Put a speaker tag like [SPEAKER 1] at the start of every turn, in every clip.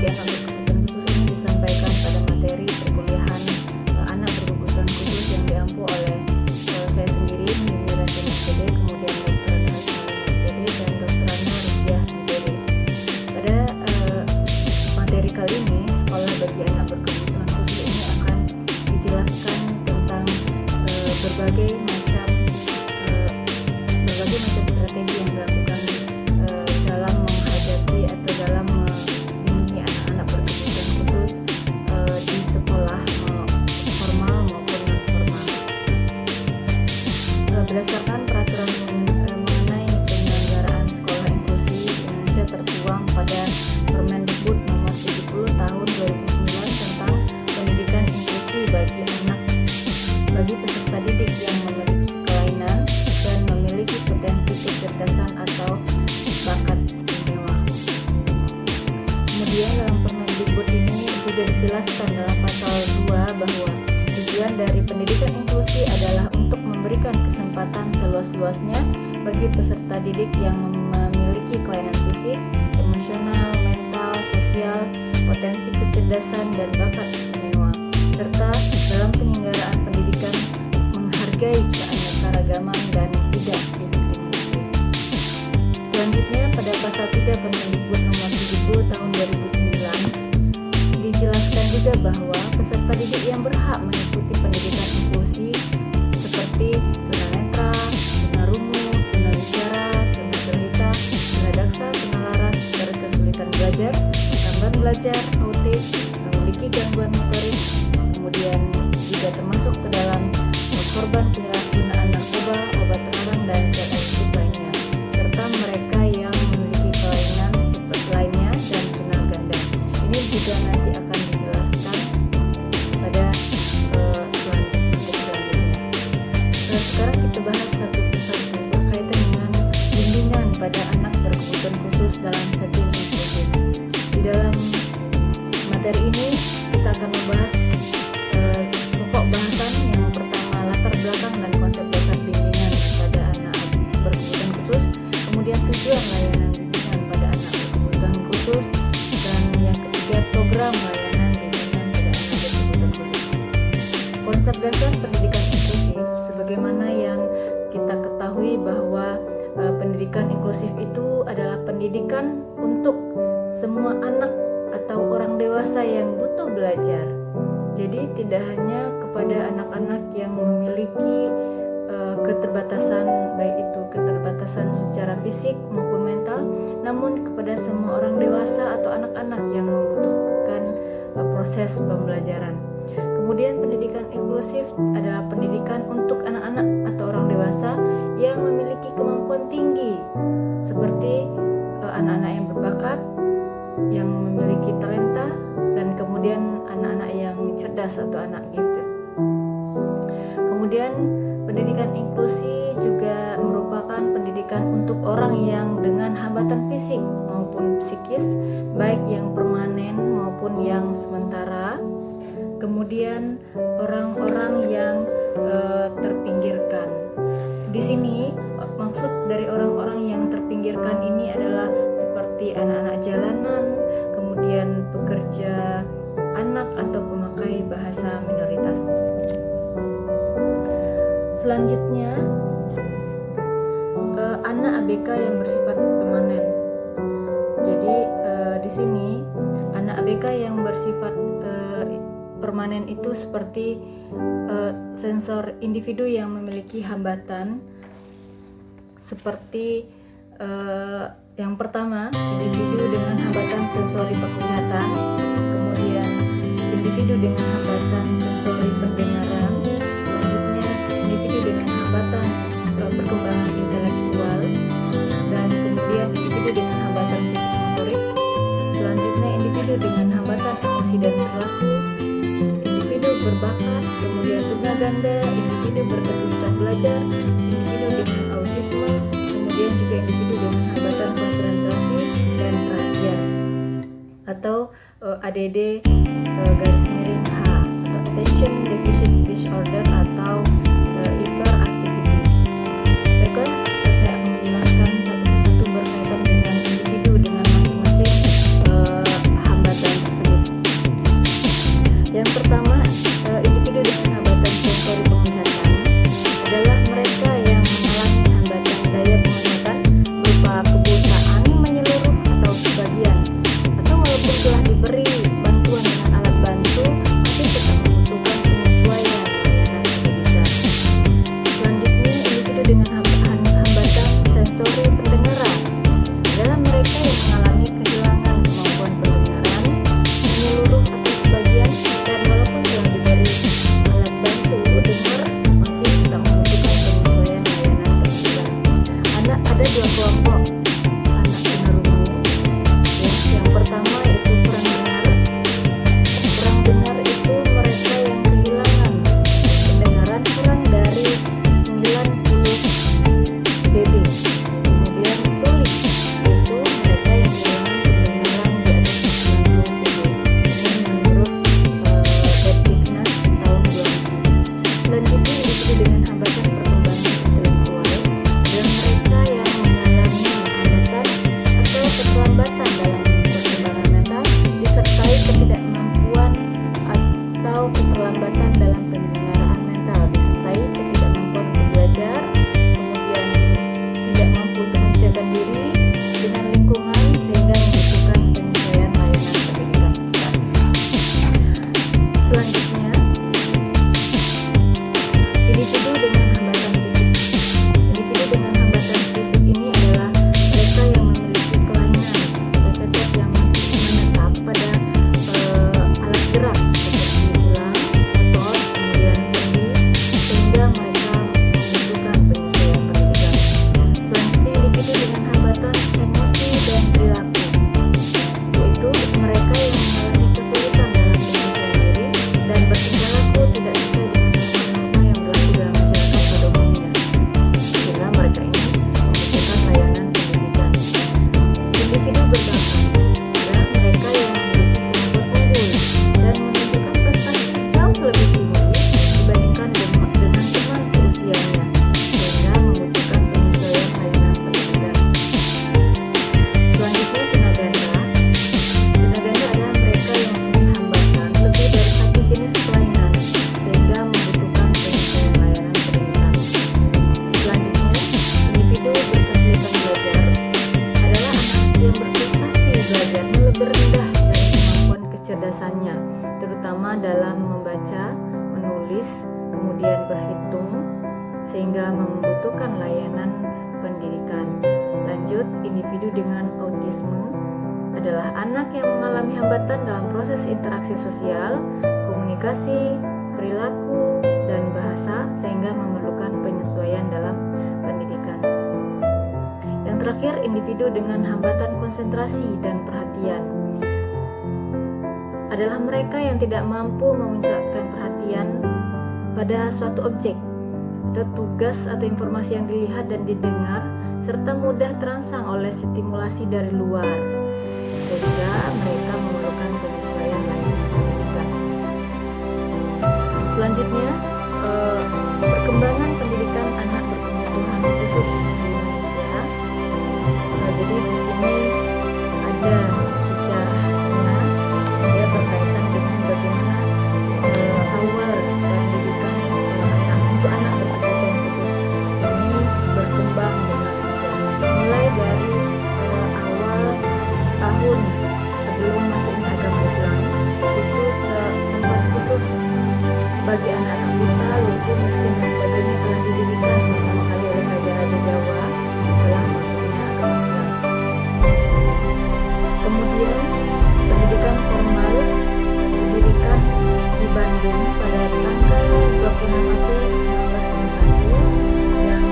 [SPEAKER 1] anak berkebutuhan khusus ini disampaikan pada materi perkuliahan anak berkebutuhan khusus yang diampu oleh saya sendiri, Mimi Rantina MPD, kemudian Dr. Hasmina MPD dan Dr. Rupiah MPD. Pada materi kali ini, sekolah bagi anak berkebutuhan khusus ini akan dijelaskan tentang berbagai macam strategi yang dilakukan dalam menghadapi atau dalam melindungi anak-anak berkebutuhan khusus di sekolah formal maupun non formal. Berdasarkan peraturan mengenai penyelenggaraan sekolah inklusi di Indonesia tertuang pada Permendikbud nomor 70 tahun 2009 tentang pendidikan inklusi bagi peserta didik yang memiliki kelainan dan memiliki potensi kecerdasan atau bakat istimewa. Kemudian dalam Permendikbud ini juga dijelaskan dalam pasal 2 bahwa tujuan dari pendidikan inklusi adalah untuk memberikan kesempatan seluas-luasnya bagi peserta didik yang memiliki kelainan fisik, emosional, mental, sosial, potensi kecerdasan dan bakat istimewa, serta dalam penyelenggaraan pendidikan menghargai keanekaragaman dan tidak diskriminasi. Selanjutnya pada pasal 3 Permendikbud nomor 70 tahun 2009 dijelaskan juga bahwa peserta didik yang berhak mengikuti pendidikan inklusi seperti tunanetra, tunarungu, tunawicara, tunagrahita, tunadaksa, tunalaras, berkesulitan belajar, lamban belajar, autis, memiliki gangguan motorik, kemudian juga termasuk ke dalam korban penyalahgunaan narkoba, obat terlarang dan zat aktif lainnya, serta mereka yang memiliki kelainan seperti lainnya dan tunaganda. Ini juga nanti akan dijelaskan pada selanjutnya. Sekarang kita bahas satu persatu berkaitan dengan bimbingan pada anak berkebutuhan khusus dalam setting inklusif. Di dalam materi ini kita akan membahas pokok bahasan yang pertama, latar belakang dan konsep dasar bimbingan pada anak berkebutuhan khusus, kemudian tujuan layanan bimbingan pada anak berkebutuhan khusus, dan yang ketiga program layanan bimbingan pada anak berkebutuhan khusus. Konsep dasar pendidikan inklusif, sebagaimana yang kita ketahui bahwa pendidikan inklusif itu adalah pendidikan untuk semua anak atau orang dewasa yang butuh belajar. Jadi tidak hanya kepada anak-anak yang memiliki keterbatasan, baik itu keterbatasan secara fisik maupun mental, namun kepada semua orang dewasa atau anak-anak yang membutuhkan proses pembelajaran. Kemudian pendidikan inklusif adalah pendidikan untuk anak-anak atau orang dewasa yang memiliki kemampuan tinggi, seperti anak-anak yang berbakat, yang memiliki talenta, dan kemudian anak-anak yang cerdas atau anak gifted. Kemudian pendidikan inklusi juga merupakan pendidikan untuk orang yang dengan hambatan fisik maupun psikis, baik yang permanen maupun yang sementara. Kemudian orang-orang yang terpinggirkan. Di sini maksud dari orang-orang yang terpinggirkan ini adalah seperti anak-anak jalanan, kemudian pekerja anak atau pemakai bahasa minoritas. Selanjutnya, anak ABK yang bersifat permanen. Jadi di sini anak ABK yang bersifat permanen itu seperti sensor individu yang memiliki hambatan, seperti yang pertama, individu dengan hambatan sensori penglihatan, kemudian individu dengan hambatan sensori pendengaran, selanjutnya individu dengan hambatan perkembangan intelektual, dan kemudian individu dengan hambatan motorik, selanjutnya individu dengan hambatan emosi dan perilaku, individu berbakat, kemudian tunaganda, individu berkesulitan belajar, individu dengan autisme, kemudian juga individu dengan hambatan konsentrasi dan perhatian atau ADD garis miring H atau Attention Deficit Disorder atau hyperactivity. Baiklah, saya akan menjelaskan satu persatu berkaitan dengan individu dengan masing-masing hambatan sehingga membutuhkan layanan pendidikan. Lanjut, individu dengan autisme adalah anak yang mengalami hambatan dalam proses interaksi sosial, komunikasi, perilaku, dan bahasa sehingga memerlukan penyesuaian dalam pendidikan. Yang terakhir, individu dengan hambatan konsentrasi dan perhatian adalah mereka yang tidak mampu memusatkan perhatian pada suatu objek atau tugas atau informasi yang dilihat dan didengar, serta mudah terangsang oleh stimulasi dari luar, sehingga mereka memerlukan penyesuaian layanan pendidikan. Selanjutnya, perkembangan pendidikan anak berkebutuhan khusus di Indonesia. Jadi di sini ada sejarahnya, dia berkaitan dengan bagaimana awal pendidikan anak untuk anak berkebutuhan khusus ini berkembang di Indonesia. Mulai dari awal tahun sebelum masuknya agama Islam, itu tempat khusus bagi anak-anak buta, lumpuh, miskin dan sebagainya telah didirikan pertama kali oleh raja-raja Jawa setelah masuknya agama Islam. Kemudian pendidikan formal didirikan di Bandung pada tanggal 26 April 1951 yang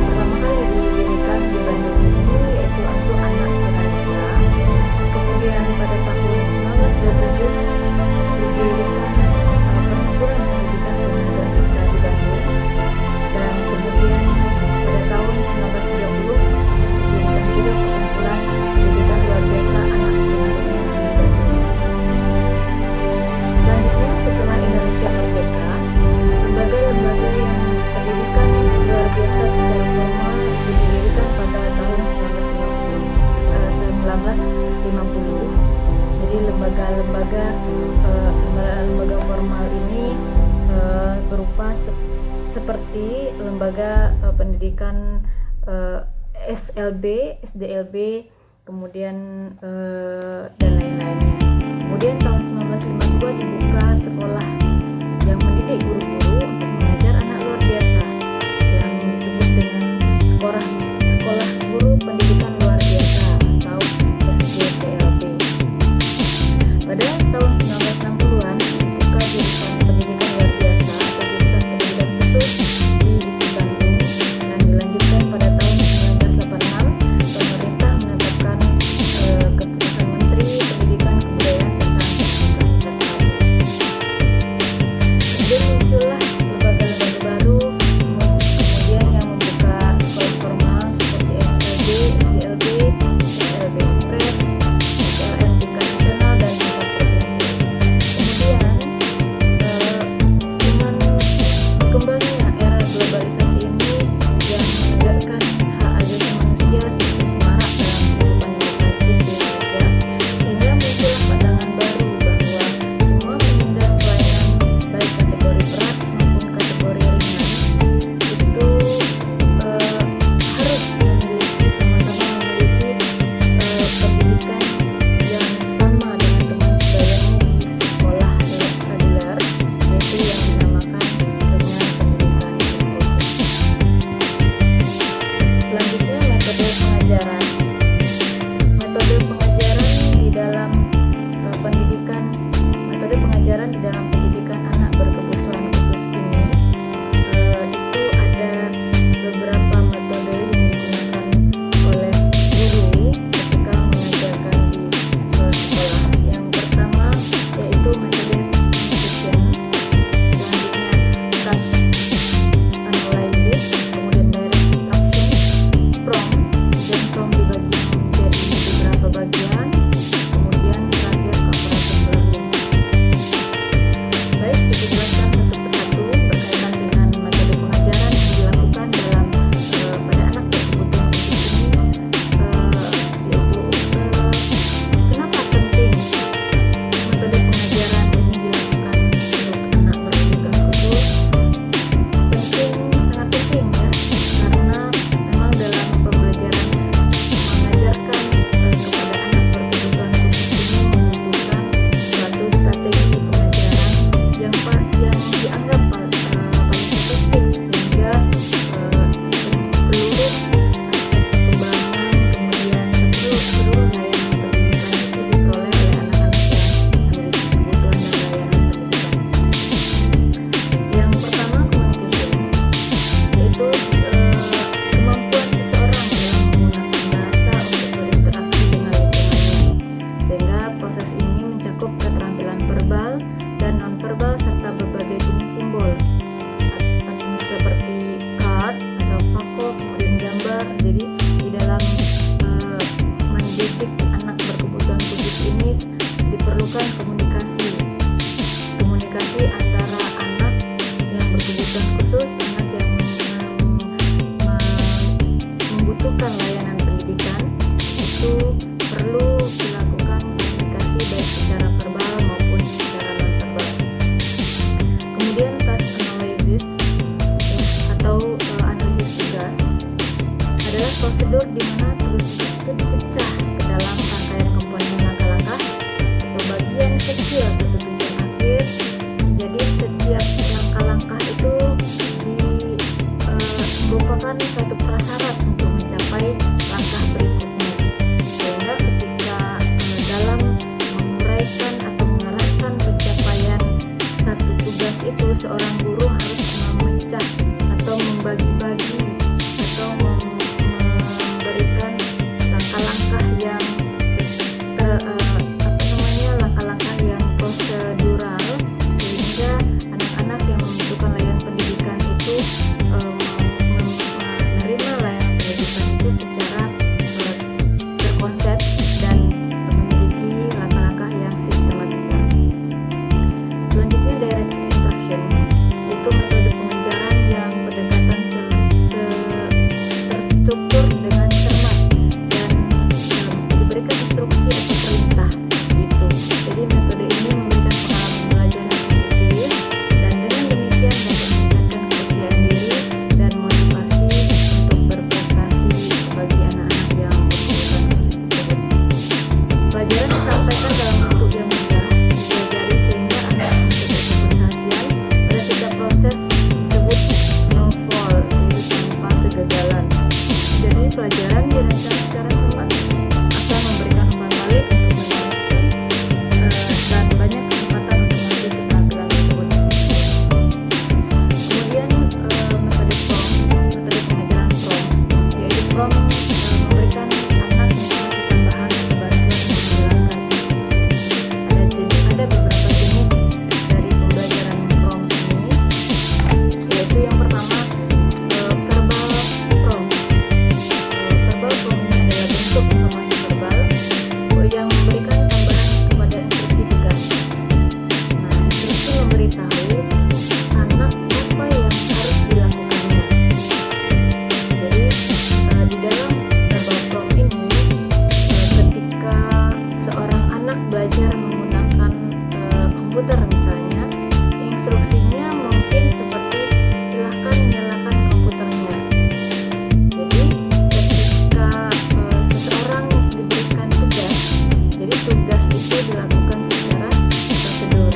[SPEAKER 1] pertama kali didirikan di Bandung ini yaitu untuk anak tunanetra. Kemudian pada tahun 1927 didirikan perhimpunan pendidikan tunanetra di Bandung, dan kemudian pada tahun 1930 didirikan juga perkumpulan pendidikan luar biasa anak tunanetra di Bandung. Selanjutnya, setelah Indonesia merdeka, lembaga-lembaga yang pendidikan luar biasa secara formal didirikan pada tahun 1950. Jadi lembaga formal ini berupa seperti lembaga pendidikan SLB, SDLB, kemudian dan lain-lainnya. Kemudian tahun 1952 dibuka sekolah yang mendidik guru-guru untuk mengajar anak luar biasa yang disebut dengan sekolah guru pendidikan luar biasa atau SGPLB. Pada tahun 1960-an dibuka jurusan pendidikan luar biasa atau jurusan pendidikan khusus di Bandung, dan dilanjutkan pada tahun 1986 pemerintah menetapkan keputusan Menteri Pendidikan Kebudayaan tentang pendidikan terpadu. Kemudian muncullah prosedur di mana tugas itu dipecah ke dalam rangkaian komponen langkah-langkah atau bagian kecil satu tujuan akhir. Jadi setiap langkah-langkah itu merupakan suatu prasyarat untuk mencapai langkah berikutnya, sehingga ketika dalam menguraikan atau mengarahkan pencapaian satu tugas itu, seorang guru harus memecah atau membagi-bagi atau memberikan langkah-langkah yang langkah-langkah yang prosedural, sehingga anak-anak yang membutuhkan layanan pendidikan itu menerima layanan pendidikan itu secara terkonsep dan memiliki langkah-langkah yang sistematika. Selanjutnya, direct instruction, yaitu metode pengejaran yang pendekatan terstruktur dengan cermat dan diberikan instruksi atau perintah seperti itu. Jadi metode ini memberikan pengalaman belajar yang positif, dan dengan demikian dapat meningkatkan kepercayaan diri dan motivasi untuk berprestasi bagi anak-anak yang membutuhkan tersebut. Pelajaran disampaikan dalam bentuk yang mudah dipelajari sehingga anak memiliki keberhasilan pada setiap proses disebut no fall, yaitu tanpa kegagalan. Jadi pelajaran dirancang secara cermat akan memberikan umpan balik untuk generasi dan banyak kesempatan untuk mengambil keterampilan tersebut. Kemudian metode pengajaran PROM, yaitu PROM memberikan anak informasi tambahan atau bantuan untuk menjalankan aktivitas. Ada beberapa jenis dari pembelajaran PROM ini, yaitu yang pertama verbal PROM. Verbal PROM ini adalah bentuk informasi verbal yang memberikan tambahan kepada instruksi tugas. Nah, instruksi memberitahu anak apa yang harus dilakukannya. Jadi di dalam verbal PROM ini, ketika seorang anak belajar menggunakan komputer misalnya, instruksinya mungkin seperti silahkan nyalakan komputernya. Jadi ketika seseorang diberikan tugas, jadi tugas itu dilakukan secara prosedur,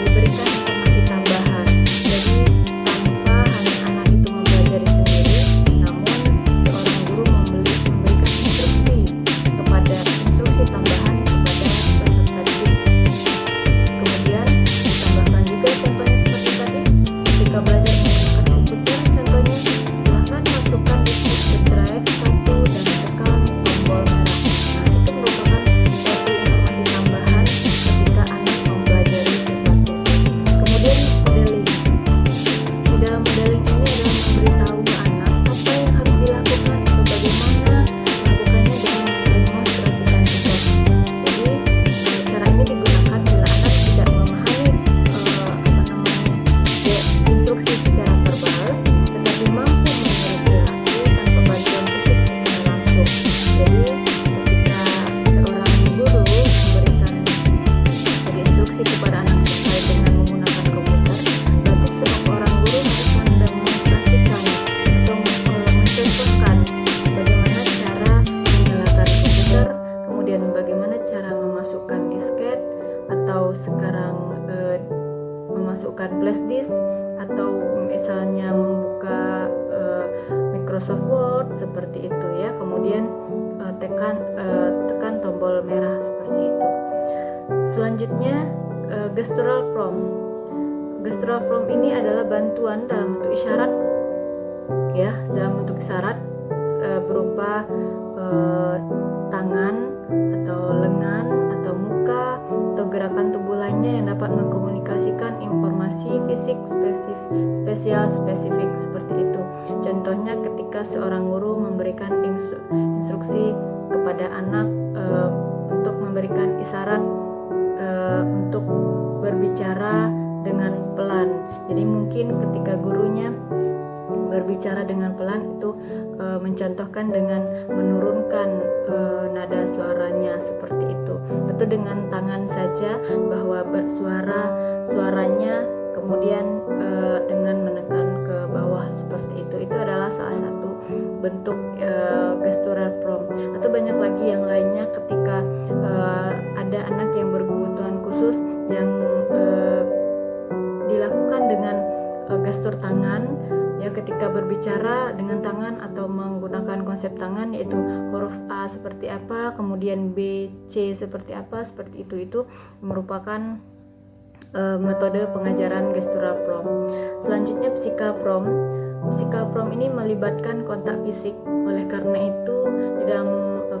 [SPEAKER 1] diberikan informasi tambahan. Jadi tanpa hanya anak itu mempelajari sendiri, namun seorang guru memberikan instruksi tambahan kepada peserta didik. Kemudian ditambahkan juga contohnya seperti tadi, ketika belajar menggunakan komputer, contohnya silahkan masukkan disk drive 1 dan tekan tombol merah. Nah, itu merupakan suatu informasi tambahan ketika anak mempelajari sesuatu. Kemudian modeling. Di dalam modeling ini adalah memberitahu anak apa yang harus dilakukan atau bagaimana melakukannya dengan mendemonstrasikan tugas. Jadi cara ini digunakan bila anak tidak memahami instruksi secara verbal, tetapi mampu meniru perilaku tanpa bantuan fisik secara langsung. Jadi ketika seorang guru memberikan instruksi kepada anak terkait dengan menggunakan komputer, berarti seorang guru harus mendemonstrasikan atau mencontohkan bagaimana cara menyalakan komputer, kemudian bagaimana cara memasukkan disket, atau sekarang memasukkan flash disk, atau misalnya membuka Microsoft Word seperti itu ya. Kemudian tekan tombol merah seperti itu. Selanjutnya gestural PROM. Gestural PROM ini adalah bantuan dalam bentuk isyarat ya, dalam bentuk isyarat berupa tangan atau lengan atau muka atau gerakan tubuh lainnya yang dapat mengkomunikasikan informasi fisik spesifik seperti itu. Contohnya ketika seorang guru memberikan instruksi kepada anak untuk memberikan isyarat untuk berbicara dengan pelan. Jadi mungkin ketika gurunya berbicara dengan pelan itu mencontohkan dengan menurunkan nada suaranya seperti itu, atau dengan tangan saja bahwa suaranya kemudian dengan menekan ke bawah seperti itu adalah salah satu bentuk gestural ketika berbicara dengan tangan atau menggunakan konsep tangan, yaitu huruf A seperti apa, kemudian B, C seperti apa, seperti itu merupakan metode pengajaran gestural prom. Selanjutnya psikal prom. Psikal prom ini melibatkan kontak fisik. Oleh karena itu di dalam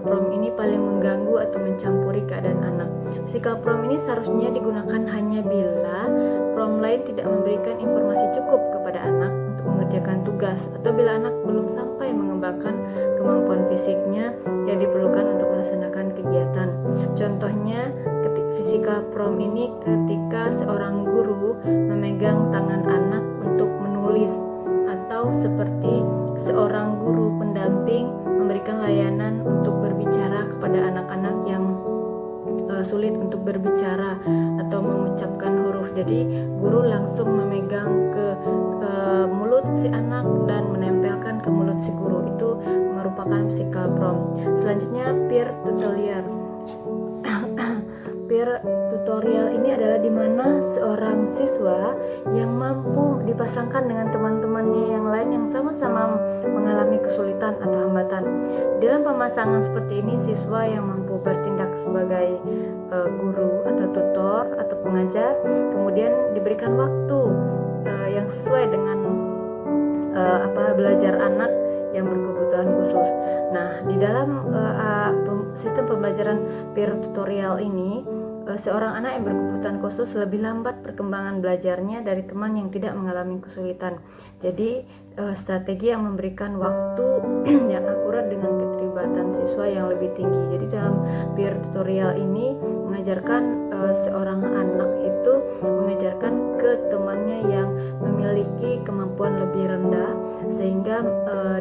[SPEAKER 1] prom ini paling mengganggu atau mencampuri keadaan anak. Psikal prom ini seharusnya digunakan hanya bila prom lain tidak memberikan informasi cukup kepada anak untuk mengerjakan tugas, atau bila anak belum sampai mengembangkan kemampuan fisiknya yang diperlukan untuk melaksanakan kegiatan. Contohnya psikal prom ini ketika seorang guru memegang tangan anak untuk menulis, atau seperti seorang guru pendamping memberikan layanan untuk berbicara kepada anak-anak yang sulit untuk berbicara atau mengucapkan huruf. Jadi guru langsung memegang ke mulut si anak dan menempelkan ke mulut si guru. Itu merupakan psikal prom. Selanjutnya peer tutorial. Peer tutorial ini adalah di mana seorang siswa yang mampu dipasangkan dengan teman-temannya yang lain yang sama-sama mengalami kesulitan atau hambatan. Dalam pemasangan seperti ini, siswa yang mampu bertindak sebagai guru atau tutor atau pengajar kemudian diberikan waktu yang sesuai dengan belajar anak yang berkebutuhan khusus. Nah, di dalam sistem pembelajaran peer tutorial ini, seorang anak yang berkebutuhan khusus lebih lambat perkembangan belajarnya dari teman yang tidak mengalami kesulitan. Jadi strategi yang memberikan waktu yang akurat dengan keterlibatan siswa yang lebih tinggi. Jadi dalam peer tutorial ini mengajarkan seorang anak itu mengajarkan ke temannya yang memiliki kemampuan lebih rendah, sehingga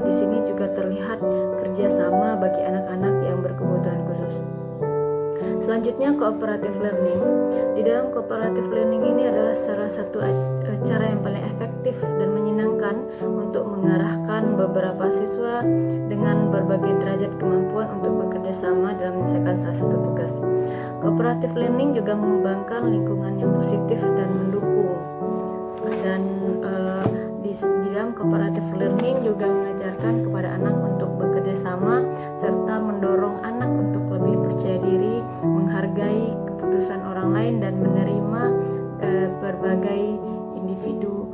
[SPEAKER 1] di sini juga terlihat kerjasama bagi anak-anak yang berkebutuhan khusus. Selanjutnya cooperative learning. Di dalam cooperative learning ini adalah salah satu cara yang paling efektif dan menyenangkan untuk mengarahkan beberapa siswa dengan berbagai derajat kemampuan untuk bekerja sama dalam menyelesaikan salah satu tugas. Cooperative learning juga mengembangkan lingkungan yang positif dan mendukung. Dan di dalam cooperative learning juga mengajarkan kepada anak untuk bekerja sama serta mendorong anak untuk lebih percaya diri, menghargai keputusan orang lain dan menerima berbagai individu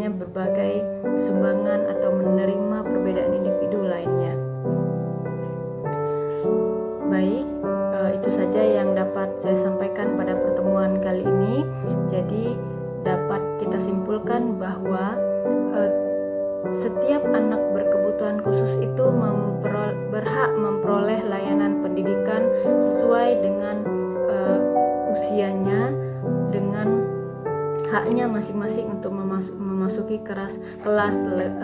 [SPEAKER 1] berbagai sumbangan atau menerima perbedaan individu lainnya. Baik, itu saja yang dapat saya sampaikan pada pertemuan kali ini. Jadi dapat kita simpulkan bahwa setiap anak berkebutuhan khusus itu berhak memperoleh layanan pendidikan sesuai dengan usianya, dengan haknya masing-masing untuk memasuki kelas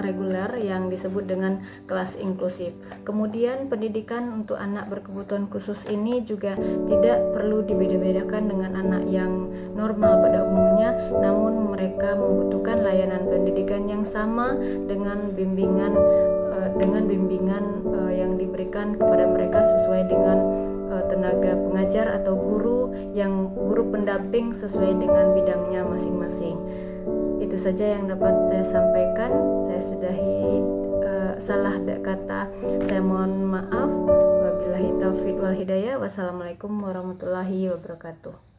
[SPEAKER 1] reguler yang disebut dengan kelas inklusif. Kemudian pendidikan untuk anak berkebutuhan khusus ini juga tidak perlu dibeda-bedakan dengan anak yang normal pada umumnya, namun mereka membutuhkan layanan pendidikan yang sama dengan bimbingan yang diberikan kepada mereka sesuai dengan tenaga pengajar atau guru pendamping sesuai dengan bidangnya masing-masing. Itu saja yang dapat saya sampaikan. Saya sudahi salah kata, saya mohon maaf. Wabillahi taufiq wal hidayah. Wassalamualaikum warahmatullahi wabarakatuh.